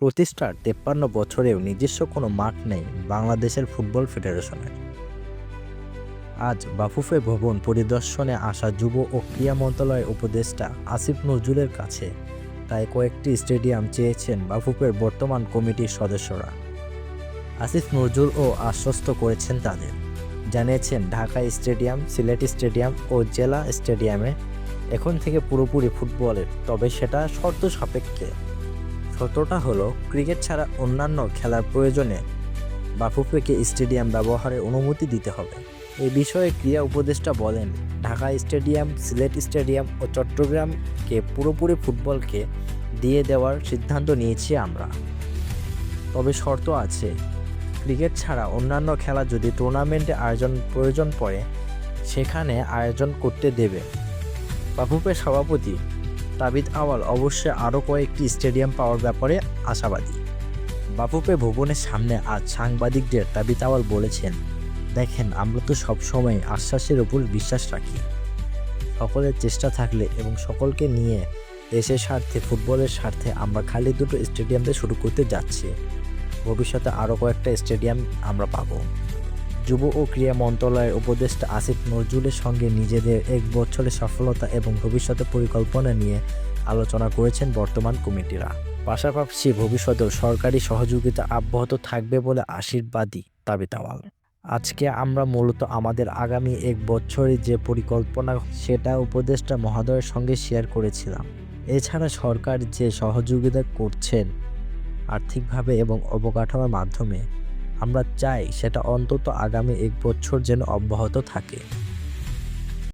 প্রতিষ্ঠার ৫৩ বছরেও নিজস্ব কোনো মাঠ নেই বাংলাদেশের ফুটবল ফেডারেশনের। আজ বাফুফে ভবন পরিদর্শনে আসা যুব ও ক্রীড়া মন্ত্রণালয়ের উপদেষ্টা আসিফ নজরুলের কাছে তাই কয়েকটি স্টেডিয়াম চেয়েছেন বাফুফের বর্তমান কমিটির সদস্যরা। আসিফ নজরুলও আশ্বস্ত করেছেন তাদের, জানিয়েছেন ঢাকা স্টেডিয়াম, সিলেট স্টেডিয়াম ও জেলা স্টেডিয়ামে এখন থেকে পুরোপুরি ফুটবলের, তবে সেটা শর্ত সাপেক্ষে। শর্তটা হলো ক্রিকেট ছাড়া অন্যান্য খেলার প্রয়োজনে বাফুফেকে স্টেডিয়াম ব্যবহারের অনুমতি দিতে হবে। এ বিষয়ে ক্রীড়া উপদেষ্টা বলেন, ঢাকা স্টেডিয়াম, সিলেট স্টেডিয়াম ও চট্টগ্রামকে পুরোপুরি ফুটবলকে দিয়ে দেওয়ার সিদ্ধান্ত নিয়েছি আমরা। তবে শর্ত আছে, ক্রিকেট ছাড়া অন্যান্য খেলা যদি টুর্নামেন্টে আয়োজন প্রয়োজন পড়ে সেখানে আয়োজন করতে দেবে। বাফুফের সভাপতি তাবিথ আউয়াল অবশ্যই আরও কয়েকটি স্টেডিয়াম পাওয়ার ব্যাপারে আশাবাদী। বাফুফে ভবনের সামনে আজ সাংবাদিকদের তাবিথ আউয়াল বলেছেন, দেখেন, আমরা তো সবসময় আশ্বাসের উপর বিশ্বাস রাখি। সকলের চেষ্টা থাকলে এবং সকলকে নিয়ে দেশের স্বার্থে, ফুটবলের স্বার্থে আমরা খালি দুটো স্টেডিয়াম দিয়ে শুরু করতে যাচ্ছি। ভবিষ্যতে আরও কয়েকটা স্টেডিয়াম আমরা পাবো। যুব ও ক্রীড়া মন্ত্রণালয়ের উপদেষ্টা আসিফ নজরুলের সঙ্গে নিজেদের ১ বছরের সফলতা এবং ভবিষ্যতের পরিকল্পনা নিয়ে আলোচনা করেছেন বর্তমান কমিটিরা। পাশাপাশি ভবিষ্যতেও সরকারি সহযোগিতা অব্যাহত থাকবে বলে আশাবাদী তাবিথ আউয়াল। আজকে আমরা মূলত আমাদের আগামী ১ বছরের যে পরিকল্পনা সেটা উপদেষ্টা মহোদয়ের সঙ্গে শেয়ার করেছিলাম। এছাড়া সরকার যে সহযোগিতা করছেন আর্থিকভাবে এবং অবকাঠামোর মাধ্যমে, আমরা চাই সেটা অন্তত আগামী ১ বছর যেন অব্যাহত থাকে।